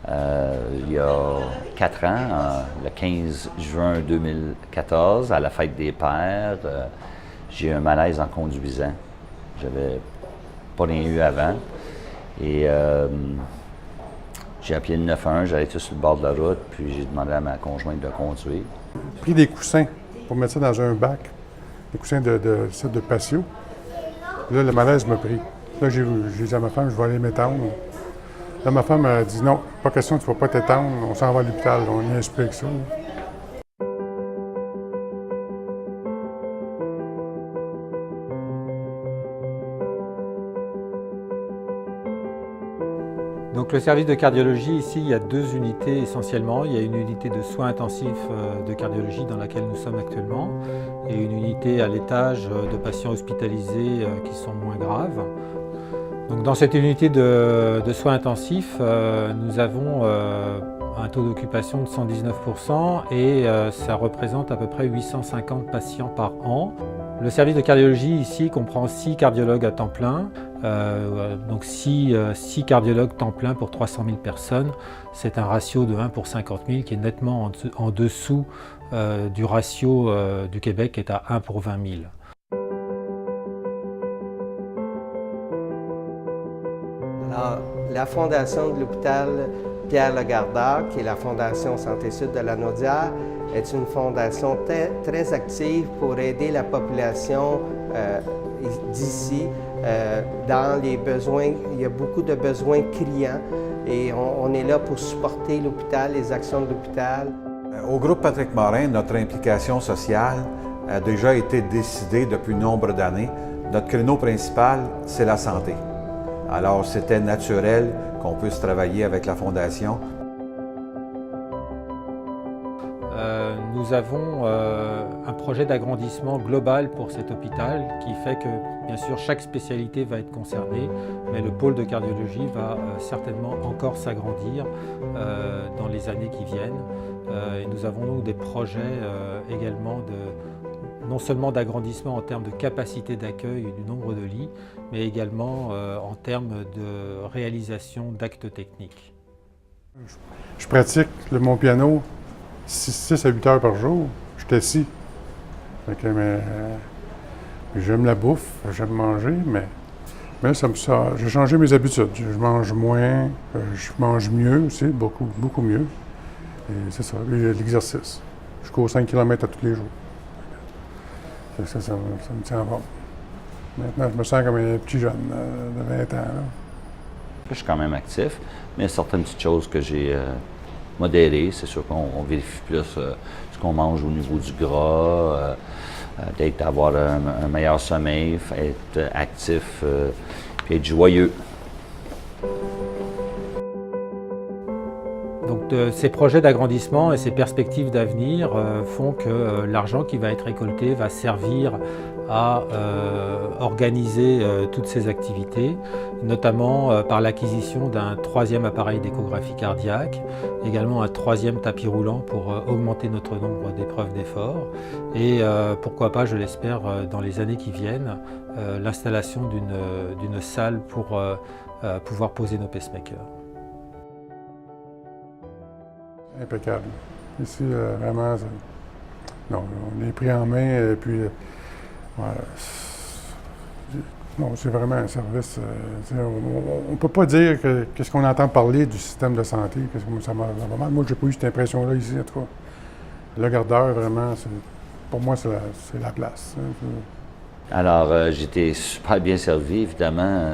Il y a 4 ans, le 15 juin 2014, à la fête des pères, j'ai eu un malaise en conduisant. J'avais pas rien eu avant. Et j'ai appelé le 911, j'allais tout sur le bord de la route, puis j'ai demandé à ma conjointe de conduire. J'ai pris des coussins pour mettre ça dans un bac, des coussins de patio. Là, le malaise m'a pris. Là, j'ai dit à ma femme, je vais aller m'étendre. Là, ma femme a dit non, pas question, tu ne vas pas t'étendre, on s'en va à l'hôpital, on y explique ça. Donc le service de cardiologie, ici, il y a 2 unités essentiellement. Il y a une unité de soins intensifs de cardiologie dans laquelle nous sommes actuellement et une unité à l'étage de patients hospitalisés qui sont moins graves. Donc dans cette unité de soins intensifs, nous avons un taux d'occupation de 119% et ça représente à peu près 850 patients par an. Le service de cardiologie ici comprend 6 cardiologues à temps plein, donc 6 cardiologues temps plein pour 300 000 personnes. C'est un ratio de 1 pour 50 000 qui est nettement en dessous du ratio du Québec qui est à 1 pour 20 000. Alors, la fondation de l'hôpital Pierre-Lagardeur, qui est la Fondation Santé Sud de la Naudière, est une fondation très active pour aider la population d'ici dans les besoins. Il y a beaucoup de besoins criants et on est là pour supporter l'hôpital, les actions de l'hôpital. Au groupe Patrick Morin, notre implication sociale a déjà été décidée depuis nombre d'années. Notre créneau principal, c'est la santé. Alors, c'était naturel qu'on puisse travailler avec la Fondation. Nous avons un projet d'agrandissement global pour cet hôpital qui fait que, bien sûr, chaque spécialité va être concernée, mais le pôle de cardiologie va certainement encore s'agrandir dans les années qui viennent. Et nous avons nous des projets également non seulement d'agrandissement en termes de capacité d'accueil et du nombre de lits, mais également en termes de réalisation d'actes techniques. Je pratique mon piano 6 à 8 heures par jour. Je suis assis. J'aime la bouffe, j'aime manger, mais j'ai changé mes habitudes. Je mange moins, je mange mieux aussi, beaucoup mieux. Et c'est ça, l'exercice. Je cours 5 km à tous les jours. Ça me tient en forme. Maintenant, je me sens comme un petit jeune de 20 ans. Là. Je suis quand même actif, mais il y a certaines petites choses que j'ai modérées. C'est sûr qu'on vérifie plus ce qu'on mange au niveau du gras, peut-être avoir un meilleur sommeil, être actif, puis être joyeux. Donc ces projets d'agrandissement et ces perspectives d'avenir font que l'argent qui va être récolté va servir à organiser toutes ces activités, notamment par l'acquisition d'un 3e appareil d'échographie cardiaque, également un 3e tapis roulant pour augmenter notre nombre d'épreuves d'effort et pourquoi pas, je l'espère, dans les années qui viennent, l'installation d'une salle pour pouvoir poser nos pacemakers. Impeccable. Ici, vraiment, non, on est pris en main et puis, voilà. Non, c'est vraiment un service. On ne peut pas dire qu'est-ce qu'on entend parler du système de santé, que ça va mal. Moi, j'ai pas eu cette impression-là ici, en tout cas. Le Gardeur, vraiment, pour moi, c'est la place. Alors, j'étais super bien servi, évidemment.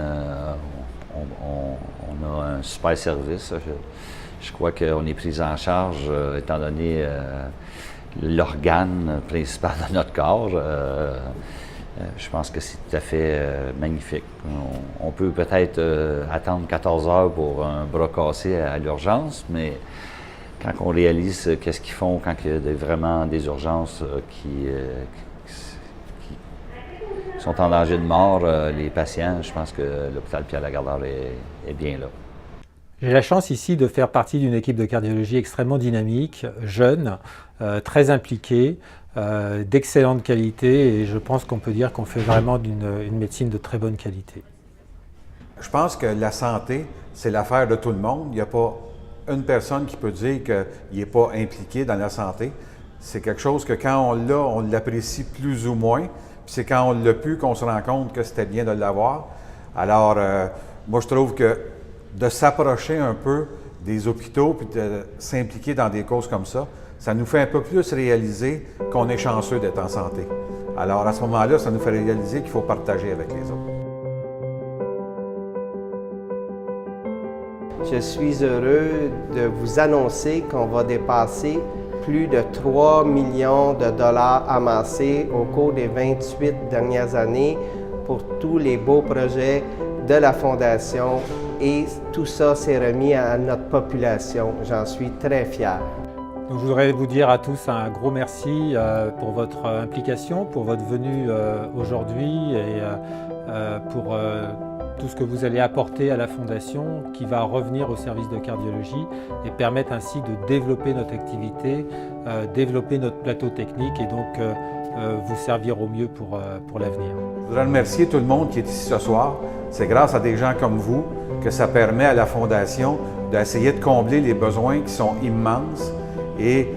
On a un super service. Je crois qu'on est pris en charge, étant donné l'organe principal de notre corps. Je pense que c'est tout à fait magnifique. On peut peut-être attendre 14 heures pour un bras cassé à l'urgence, mais quand on réalise qu'est-ce qu'ils font quand il y a vraiment des urgences qui sont en danger de mort, les patients, je pense que l'hôpital Pierre-Lagardeur est bien là. J'ai la chance ici de faire partie d'une équipe de cardiologie extrêmement dynamique, jeune, très impliquée, d'excellente qualité et je pense qu'on peut dire qu'on fait vraiment une médecine de très bonne qualité. Je pense que la santé, c'est l'affaire de tout le monde. Il n'y a pas une personne qui peut dire qu'il n'est pas impliqué dans la santé. C'est quelque chose que quand on l'a, on l'apprécie plus ou moins. Puis c'est quand on l'a plus qu'on se rend compte que c'était bien de l'avoir. Alors, moi, je trouve que de s'approcher un peu des hôpitaux puis de s'impliquer dans des causes comme ça nous fait un peu plus réaliser qu'on est chanceux d'être en santé. Alors, à ce moment-là, ça nous fait réaliser qu'il faut partager avec les autres. Je suis heureux de vous annoncer qu'on va dépasser plus de 3 millions de dollars amassés au cours des 28 dernières années pour tous les beaux projets de la Fondation et tout ça s'est remis à notre population. J'en suis très fier. Donc, je voudrais vous dire à tous un gros merci pour votre implication, pour votre venue aujourd'hui et pour tout ce que vous allez apporter à la Fondation qui va revenir au service de cardiologie et permettre ainsi de développer notre activité, développer notre plateau technique et donc vous servir au mieux pour l'avenir. Je voudrais remercier tout le monde qui est ici ce soir. C'est grâce à des gens comme vous que ça permet à la Fondation d'essayer de combler les besoins qui sont immenses et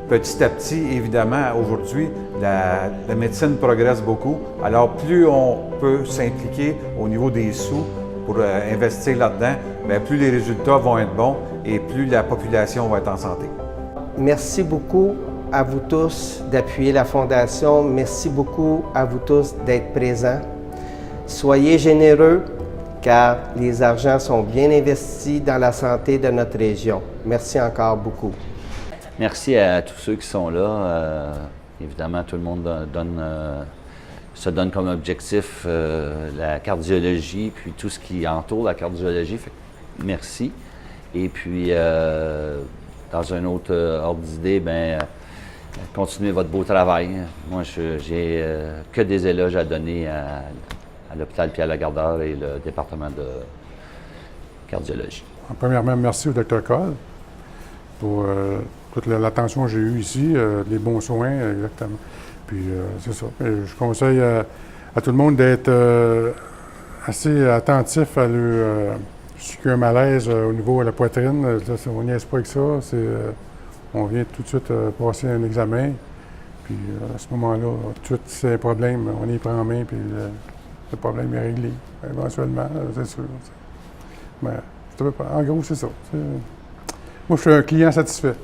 petit à petit, évidemment, aujourd'hui, la médecine progresse beaucoup. Alors, plus on peut s'impliquer au niveau des sous pour investir là-dedans, bien, plus les résultats vont être bons et plus la population va être en santé. Merci beaucoup à vous tous d'appuyer la Fondation. Merci beaucoup à vous tous d'être présents. Soyez généreux, car les argents sont bien investis dans la santé de notre région. Merci encore beaucoup. Merci à tous ceux qui sont là. Évidemment, tout le monde se donne comme objectif la cardiologie, puis tout ce qui entoure la cardiologie. Fait que merci. Et puis, dans un autre ordre d'idée, bien, continuez votre beau travail. Moi, j'ai que des éloges à donner à l'hôpital Pierre-Lagardeur et le département de cardiologie. Premièrement, merci au Dr Coll pour toute l'attention que j'ai eue ici, les bons soins, exactement. Puis c'est ça. Et je conseille à tout le monde d'être assez attentif à si il y a un malaise au niveau de la poitrine. Là, on n'y est pas avec ça. On vient tout de suite passer un examen. Puis à ce moment-là, tout ces problèmes, on y prend en main, puis le problème est réglé. Éventuellement, c'est sûr. Mais en gros, c'est ça. Moi, je suis un client satisfait.